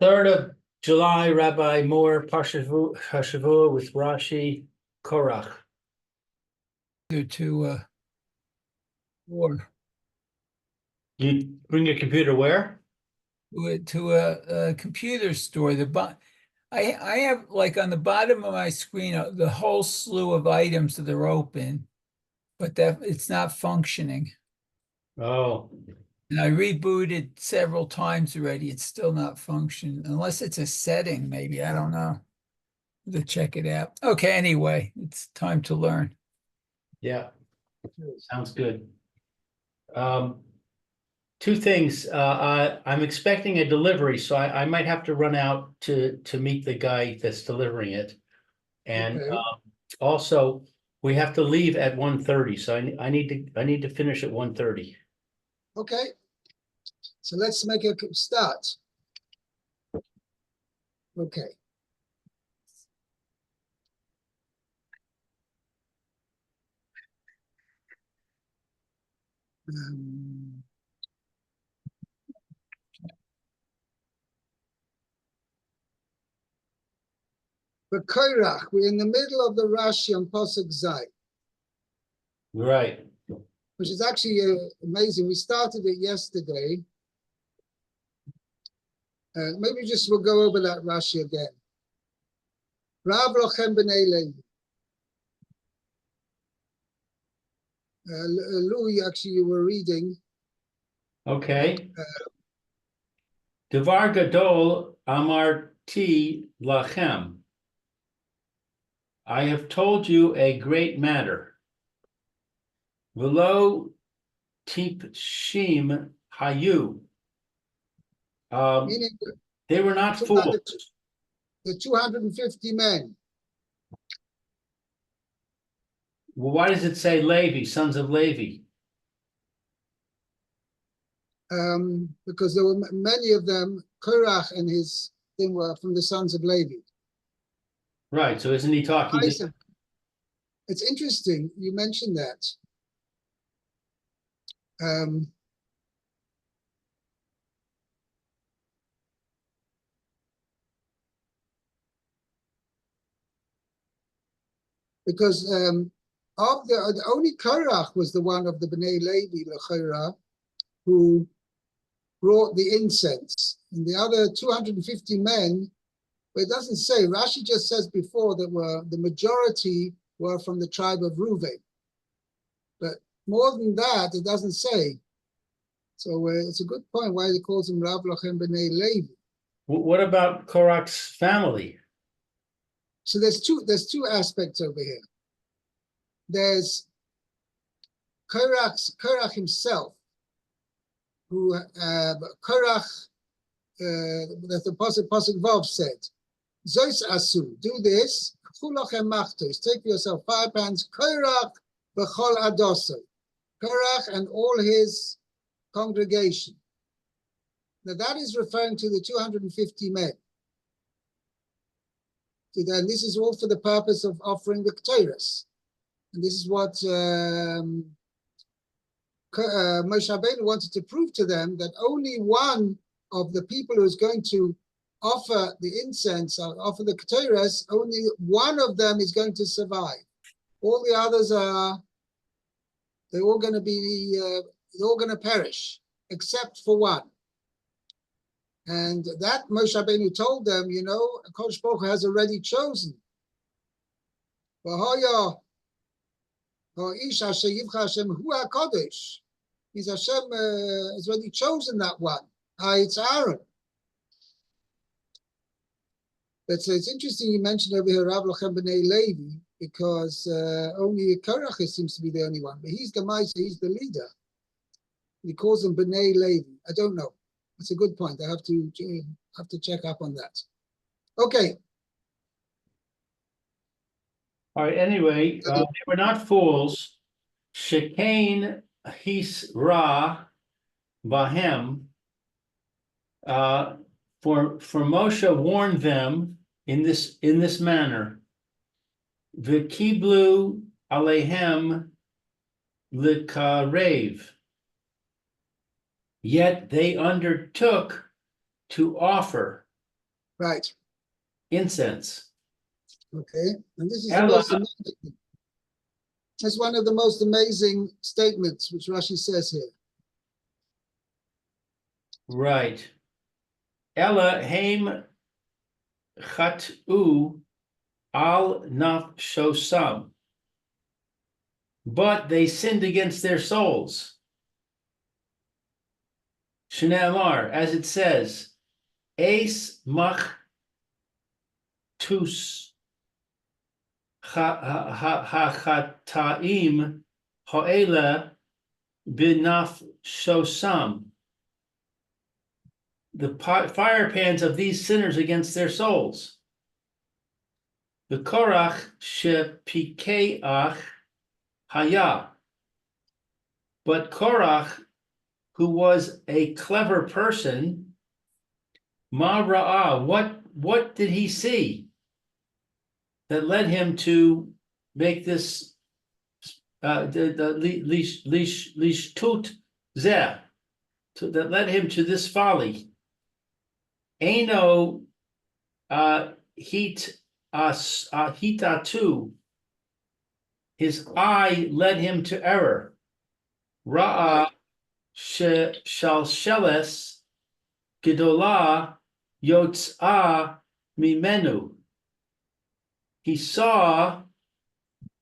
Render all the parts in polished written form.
3rd of July, Rabbi Moore, Parsha Hashavua with Rashi, Korach. To war You bring your computer where? to a computer store. I have, like, on the bottom of my screen the whole slew of items that are open, but that it's not functioning. Oh, And I rebooted several times already. It's still not functioning, unless it's a setting, maybe. I don't know. To check it out. Okay, anyway, it's time to learn. yeah, sounds good. Two things. I'm expecting a delivery, so I might have to run out to meet the guy that's delivering it. And Okay. also, we have to leave at 1:30, so I need to finish at 1:30. Okay, so let's make a start. Okay. For Korach, we're in the middle of the Rashi on Pasuk Zay, Right. which is actually amazing. We started it yesterday. Maybe just we'll go over that Rashi again. Rav Lochem b'nei Levi. Louis, actually, you were reading. Okay. Devar gadol amarti lachem. I have told you a great matter. Velo tipshim hayu. Meaning They were not fools. the 250 men. Well, why does it say Levi, sons of Levi? Because there were many of them, Korach and his thing were from the sons of Levi. Right. So isn't he talking? It's interesting you mentioned that. Because of the only Korach was the one of the Bnei Levi, L'chora, who brought the incense. And the other 250 men, but it doesn't say. Rashi just says before that the majority were from the tribe of Reuven. But more than that, it doesn't say. So it's a good point why he calls him Rav Lochem b'nei Levi. What about Korach's family? So there's two aspects over here. There's Korach himself, who Korach, that the Pasuk Vav said, Zois asu, do this, take for yourself 5 pounds, Korach b'chol adoso, Korach and all his congregation. Now that is referring to the 250 men. And this is all for the purpose of offering the Ketores. And this is what Moshe Rabbeinu wanted to prove to them, that only one of the people who is going to offer the incense, or offer the Ketores, only one of them is going to survive. All the others they're all going to perish, except for one. And that Moshe Rabbeinu told them, Kodesh Baruch Hu has already chosen. Means Hashem has already chosen that one. It's Aaron. But so it's interesting you mentioned over here Rav Lochem b'nei Levi, because only Korach seems to be the only one. But he's the Maisa, he's the leader. He calls him b'nei Levi. I don't know. That's a good point. I have to check up on that. Okay. All right. Anyway, they were not fools. Shekain his ra bahem. For Moshe warned them in this manner. V'kiblu alehem likarev. Yet they undertook to offer Right. incense. Okay. And this is the Ella, most amazing. That's one of the most amazing statements which Rashi says here. right. Ella haim chatu al nafshosam. But they sinned against their souls. Shneamar, as it says, Eis mach tus hachataim ha'ela b'nafshosam. The fire pans of these sinners against their souls. The Korach shepikeach haya. But Korach, who was a clever person, ma ra'ah, what did he see that led him to make this lishtut zeh, that led him to this folly? Eno hitatu, his eye led him to error. Ra'ah shalsheles gedolah yotzah mimenu. He saw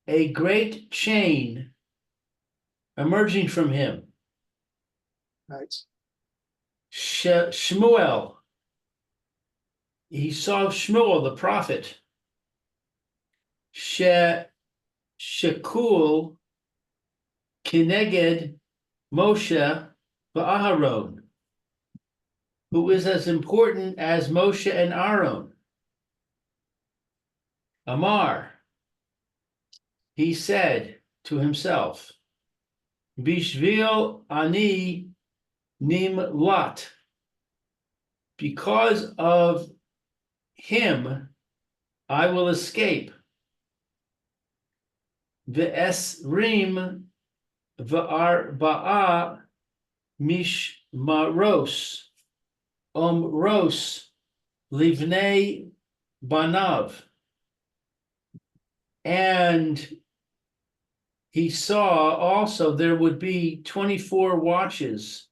a great chain emerging from him. Right. Shmuel. He saw Shmuel, the prophet. Shekul Kineged Moshe v'Aharon, who is as important as Moshe and Aaron. Amar, he said to himself, Bishvil ani nimlat, because of him I will escape. Ve'esrim v'arba'a mishmaros omros livnei banav. And he saw also there would be 24 watches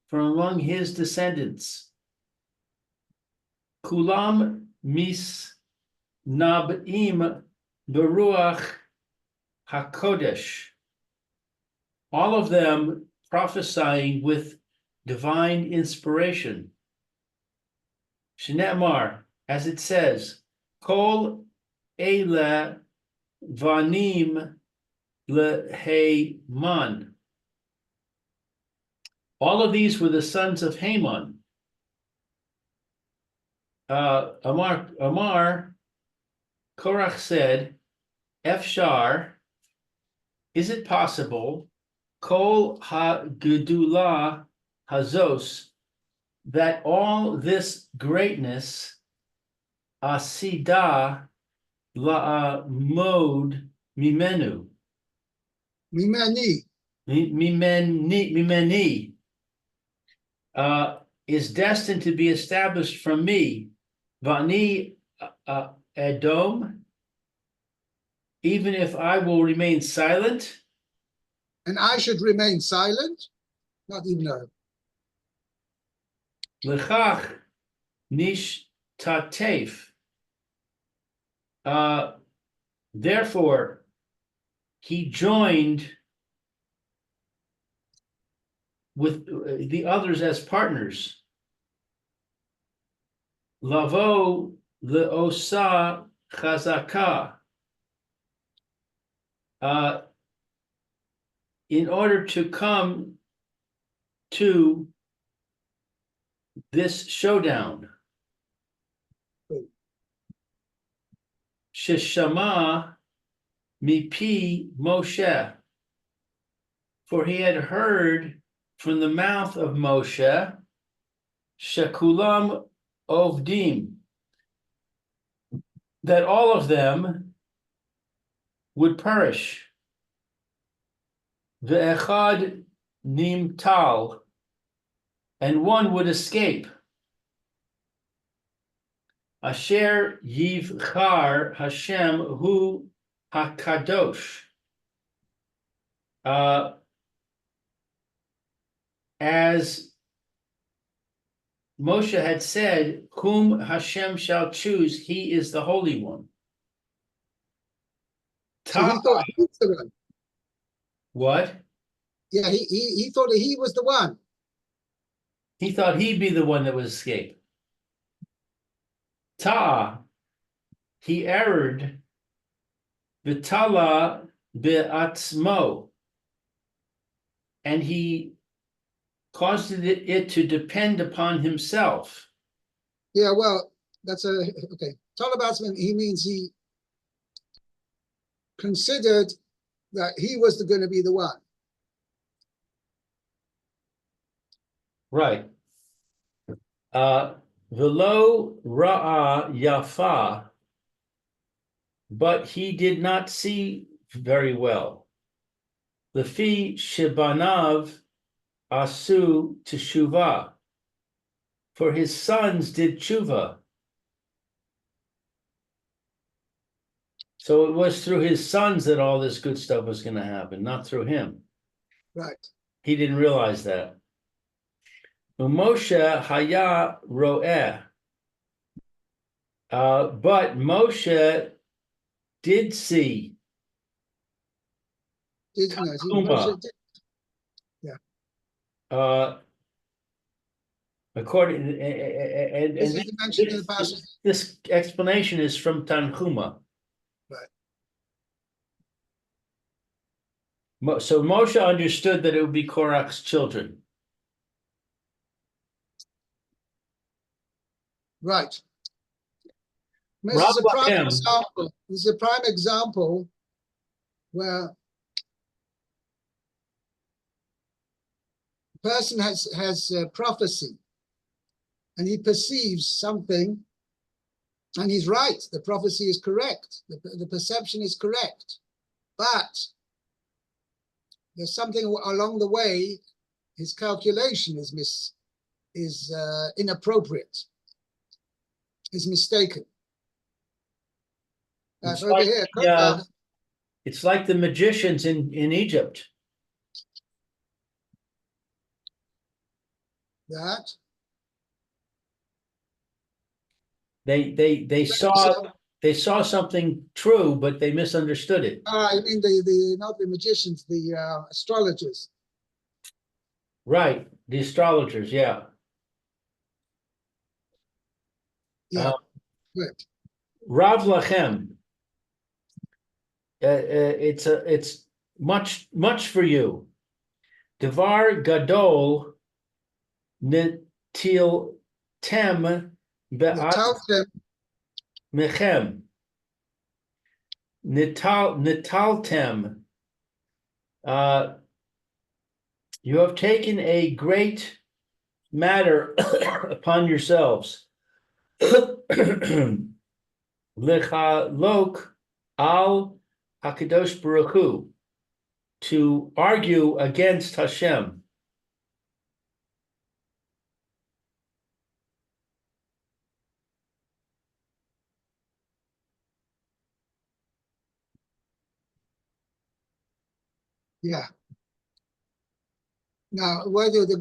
from among his descendants. Kulam mis nab'im beruach hakodesh. All of them prophesying with divine inspiration. Shne'emar, as it says, Kol Eila Vanim leHaman. All of these were the sons of Haman. Amar, Korach said, Efshar, is it possible, Kol ha-gedula hazos, that all this greatness, asida la'amod mimenu, Mimani. mimeni, is destined to be established from me, vani Edom, even if I will remain silent. And I should remain silent? Not even know. Lechach nish tatef. Therefore, he joined with the others as partners. Lavo leosa chazaka. In order to come to this showdown. Sheshama mipi Moshe, for he had heard from the mouth of Moshe, Shekulam Ovdim, that all of them would perish. Ve'echad nimtal, and one would escape. Asher yivchar Hashem hu hakadosh. As Moshe had said, whom Hashem shall choose, he is the Holy One. So he thought he was the one. What? Yeah, he thought that he was the one. He thought he'd be the one that would escape. Ta, he erred. Vitala be'atzmo, and he caused it to depend upon himself. Yeah, well, that's okay. Talabatsman, he means he considered that he was going to be the one. Right. Velo ra'a yafa, but he did not see very well. Lefi shebanav asu teshuvah, for his sons did tshuva. So it was through his sons that all this good stuff was going to happen, not through him. Right. He didn't realize that. Moshe haya ro'eh. But Moshe did see. Moshe did. Yeah. According and This is mentioned in the Parsha. This explanation is from Tanhuma. Right. So Moshe understood that it would be Korach's children. Right. This is a prime example. This is a prime example where a person has prophecy and he perceives something and he's right. The prophecy is correct. The perception is correct. But there's something along the way, his calculation is inappropriate, is mistaken. It's over like, here, it's like the magicians in Egypt. That they saw something true, but they misunderstood it. I mean the not the magicians, the astrologers. Right, the astrologers, yeah. Yeah, right. Rav Lachem. It's much for you. Devar gadol netil tem be'at mechem. Nitaltem. You have taken a great matter upon yourselves. Lechalok al Hakadosh Baruch Hu, to argue against Hashem. Yeah. Now, whether the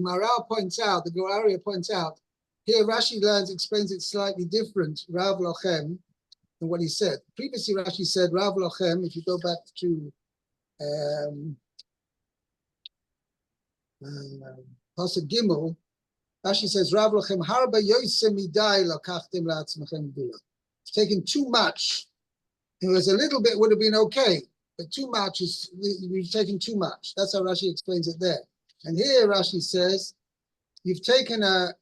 Maral points out, the Goraria points out, here Rashi explains it slightly different, Rav Lochem, than what he said. Previously, Rashi said Rav Lochem, if you go back to Pasuk Gimel, Rashi says, Rav Lochem, Harba Yosem Midai Lakachtem La'atzmechem Gula. It's taken too much. It was a little bit would have been okay, but too much is, we've taken too much. That's how Rashi explains it there. And here Rashi says, you've taken a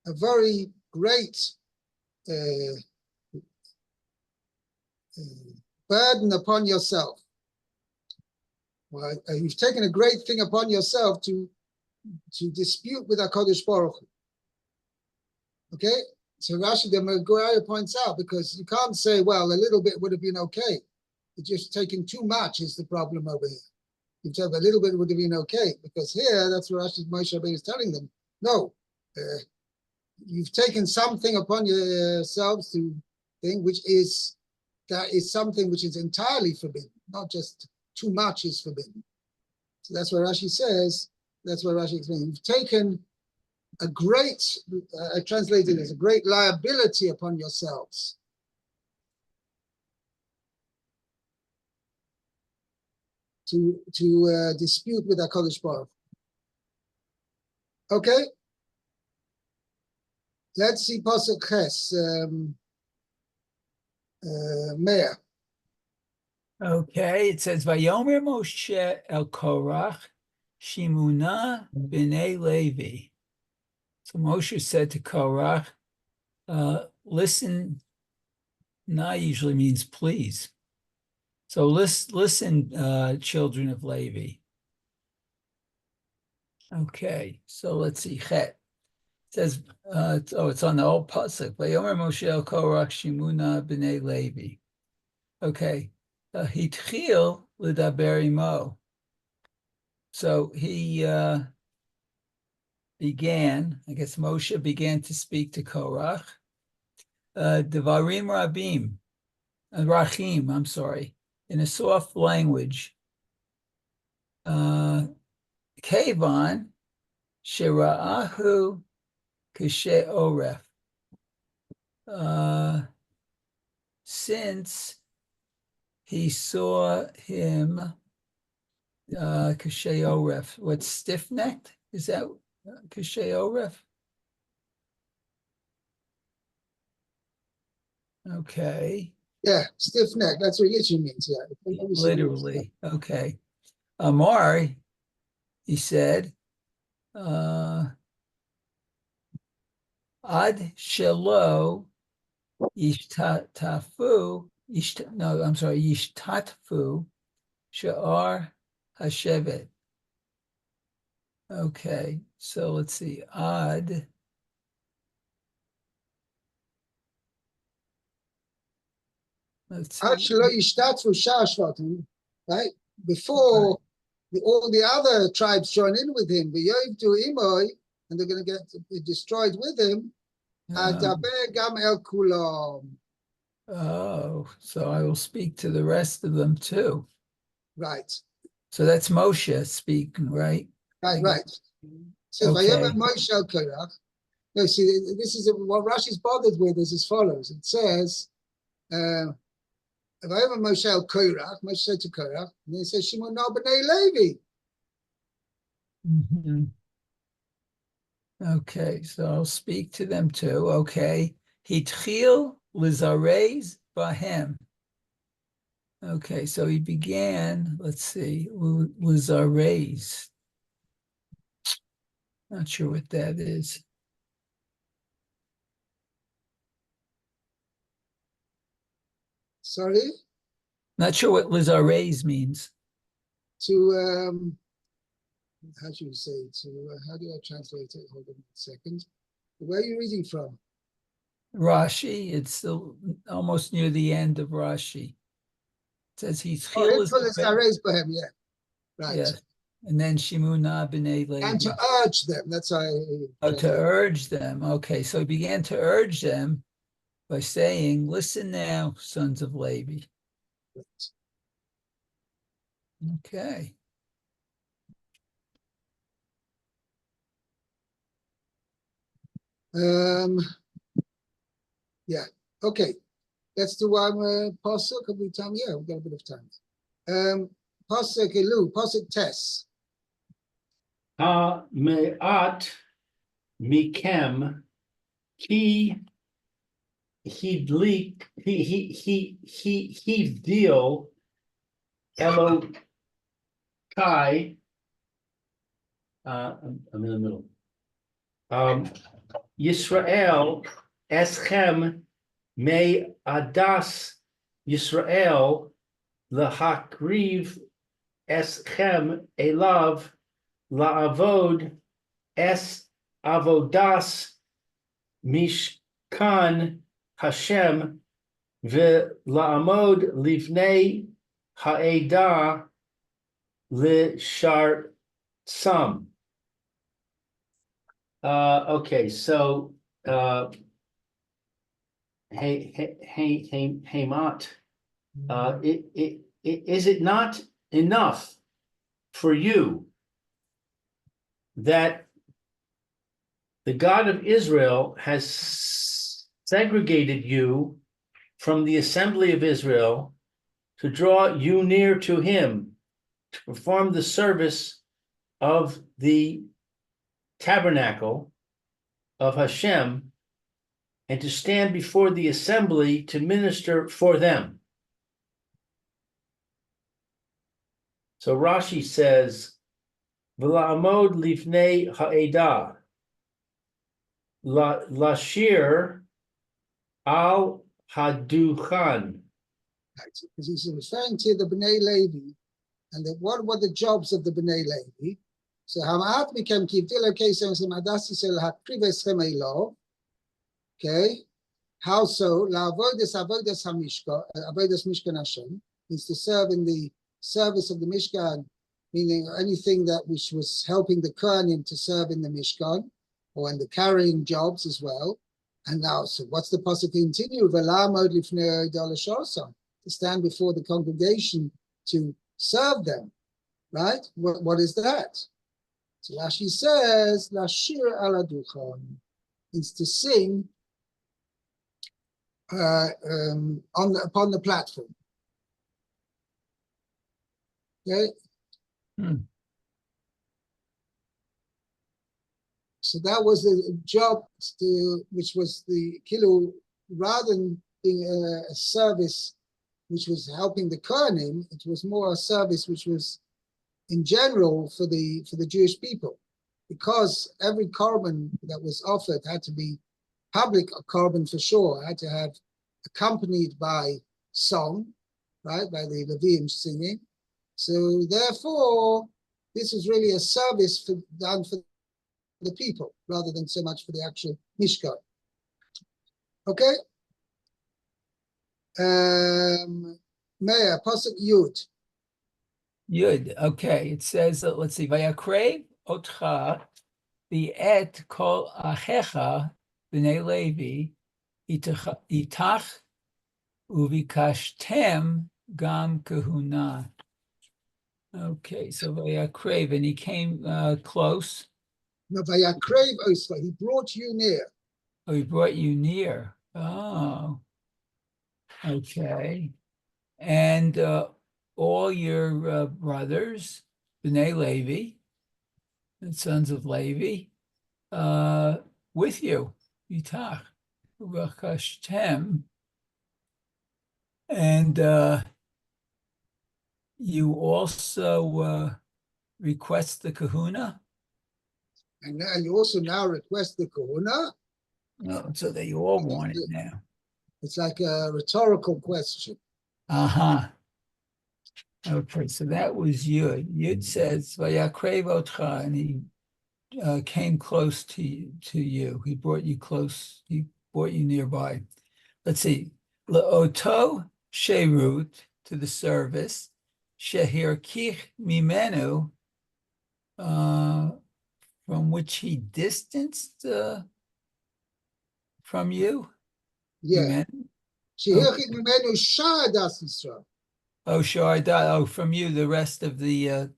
very great burden upon yourself. Well, you've taken a great thing upon yourself to dispute with HaKadosh Baruch Hu. Okay? So Rashi, the Meguaya points out, because you can't say, well, a little bit would have been okay. It's just taking too much is the problem over here. You have a little bit would have been okay, because here, that's what Rashi Moshe Rabbeinu is telling them. No, you've taken something upon yourselves to think, that is something which is entirely forbidden, not just too much is forbidden. So that's what Rashi says. That's what Rashi explains. You've taken a great, I translated as a great liability upon yourselves. To dispute with HaKadosh Baruch Hu. Okay? Let's see Pasuk Ches, Meir. Okay, it says, Vayomer Moshe el Korach, Shimuna b'nei Levi. So Moshe said to Korach, listen, na usually means please. So listen, children of Levi. Okay, so let's see. Chet. It says, it's on the old pasuk. Vayomer Moshe el Korach Shimuna b'nei Levi. Okay, hitchil l'daber imo. So he began. I guess Moshe began to speak to Korach. Devarim rabim, rachim. I'm sorry, in a soft language. Kevan shira'ahu kashe oref. Since he saw him kashe oref. What's stiff-necked? Is that kashe oref? Okay. Yeah, stiff neck. That's what religion means. Yeah, Literally. Okay. Amar, he said, Ad shelo yishtatfu, yishtatfu sha'ar hashevet. Okay, so let's see. Ad. Let's see. Right? Before all the other tribes join in with him, and they're going to get destroyed with him. Oh, so I will speak to the rest of them too. Right. So that's Moshe speaking, right? Right. So Okay. Moshe el Korach. No, see, this is what Rashi's bothered with is as follows. It says, Moshe el Korach, Moshe said to Korach, and then it says, Shimon b'nei Levi. Mm-hmm. Okay, so I'll speak to them too. Okay. Hitchil lizarez bahem. Okay, so he began, let's see, lizarez. Not sure what that is. Sorry? Not sure what lizarez means. To, how do you say, how do I translate it? Hold on a second. Where are you reading from? Rashi, it's still almost near the end of Rashi. It says he's yeah. Right. Yes. And then Shimuna b'nei Levi. And to urge them. That's how to urge them. Okay, so he began to urge them by saying, listen now, sons of Levi. Okay. Yeah. Okay. Let's do one pasuk. Have we time? Yeah, we've got a bit of time. Pasuk Elu, pasuk Tes. Ha me'at mikem ki hidlik he deal Elokai. I'm in the middle. Yisrael eschem me adas Yisrael lahakriv eschem elav laavod es avodas mishkan Hashem ve'laamod livnei ha'edah l'shar sam. Okay, so Hamat, is it not enough for you that the God of Israel has segregated you from the assembly of Israel to draw you near to him, to perform the service of the tabernacle of Hashem, and to stand before the assembly to minister for them? So Rashi says, V'la'amod lifnei ha'edah, lashir al haduchan. Because he's referring to the Bnei Levi, and what were the jobs of the Bnei Levi? So Hamaat became Kivdil, okay, so Madasi Sel Hakrives Hemelo. Okay, how so? La avodas hamishka, avodas mishkan Hashem, is to serve in the service of the Mishkan, meaning anything that which was helping the Kohanim to serve in the Mishkan, or in the carrying jobs as well. And now, so what's the pasuk continue? V'la'amod lifnei ha'edah, to stand before the congregation to serve them, right? What is that? So Rashi says, Lashir ala duchan, is to sing upon the platform. Okay. So that was the job which was the kilu, rather than being a service which was helping the Kohanim, it was more a service which was in general for the Jewish people, because every korban that was offered had to be public korban for sure, had to have accompanied by song, right, by the Leviim singing. So therefore, this is really a service done for the people rather than so much for the actual Mishkan. Okay. Meir, Pasuk Yud. Yud. Okay, it says, let's see, Vayakrev otcha et kol achecha b'nei Levi itach uvikashtem gam kahuna. Okay, so Vayakrev, and he came close. No, Vayakrev Osra, he brought you near. Oh, he brought you near. Oh, okay. And all your brothers, B'nai Levi, the sons of Levi, with you, Yitach, Rakashtem, and you also request the kahuna? And now you also now request the kahuna? No, so they all want it now. It's like a rhetorical question. Uh-huh. Okay, so that was Yud. Yud says, Vayakrev otcha, and he came close to you. He brought you close. He brought you nearby. Let's see. Le'oto sherut, to the service. Shehirkich mimenu, from which he distanced from you. Yeah. Shehirkich mimenu sha'adas Yisrael. Oh, sure. Oh, from you, the rest of the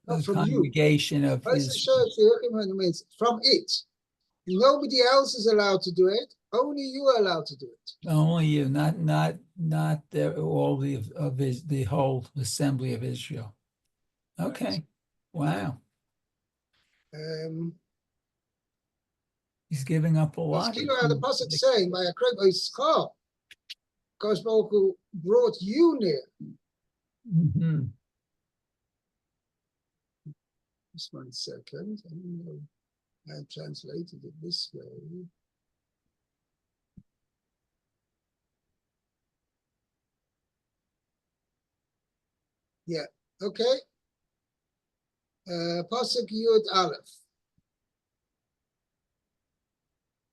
congregation of Israel. From it. Nobody else is allowed to do it. Only you are allowed to do it. Only you, not all the whole assembly of Israel. Okay. Wow. He's giving up a lot. The pasuk saying, "By a Kosh Baruch Hu brought you near." Mm-hmm. Just 1 second. I don't know. I translated it this way. Yeah. Okay. Pasuk Yud Aleph.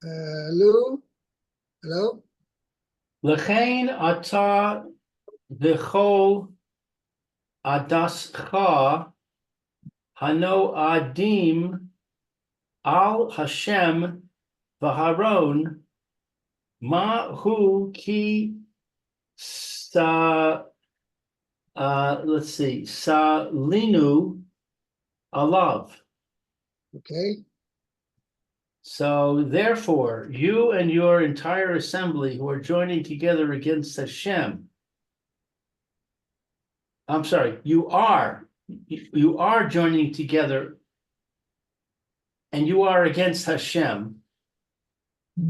Lou. Hello. L'chein ata v'chol adascha hano adim al Hashem Vaharon ma hu ki sa let's see, salinu alav. Okay. So therefore, you and your entire assembly who are joining together against Hashem. I'm sorry, you are joining together and you are against Hashem.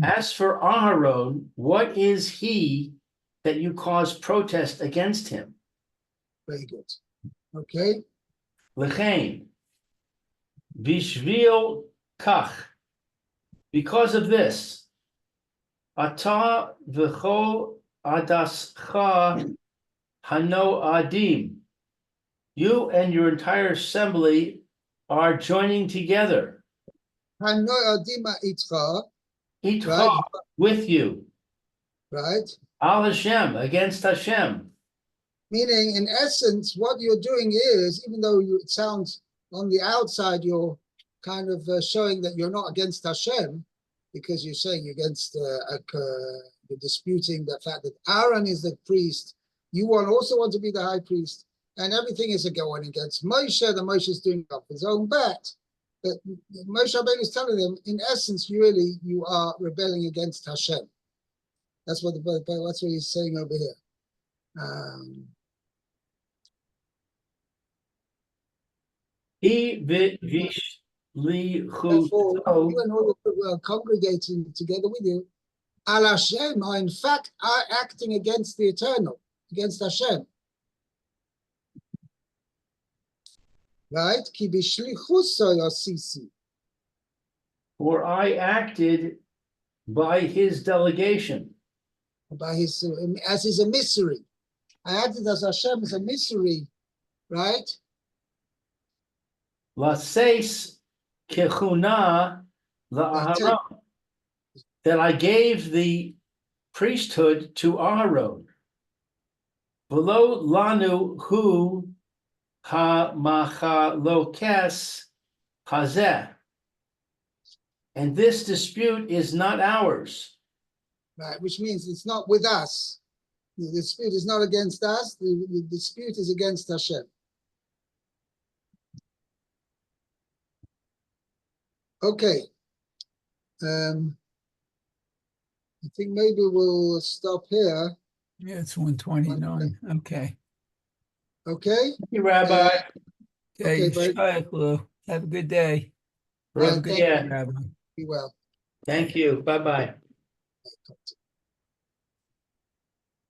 As for Aharon, what is he that you cause protest against him? Very good. Okay. L'chein, bishvil kach, because of this, ata v'chol adascha hano adim, you and your entire assembly are joining together. Hano adima itcha, Itcha, right? with you. Right. Al Hashem, against Hashem. Meaning, in essence, what you're doing is, even though it sounds on the outside, you're kind of showing that you're not against Hashem, because you're saying against, you're disputing the fact that Aaron is the priest. You also want to be the high priest, and everything is going against Moshe. The Moshe is doing off his own bat. But Moshe Rabbeinu is telling them, in essence, you are rebelling against Hashem. That's what he's saying over here. Therefore, you and all the congregating together with you, Al Hashem are in fact acting against the eternal, against Hashem. Right? Ki b'shlichuso yosisi. For I acted by his delegation. By his, as his emissary. I acted as Hashem as a emissary, right? Laseis kechuna la'aharon, that I gave the priesthood to Aharon. V'lo lanu hu ha-machalokes hazeh. And this dispute is not ours. Right, which means it's not with us. The dispute is not against us. The dispute is against Hashem. Okay. I think maybe we'll stop here. Yeah, it's 129. Okay. Okay. Thank you, Rabbi. Okay, Okay, Shayach Lou. Have a good day. Right, Have a good thank day, you. Rabbi. Be well. Thank you. Bye-bye.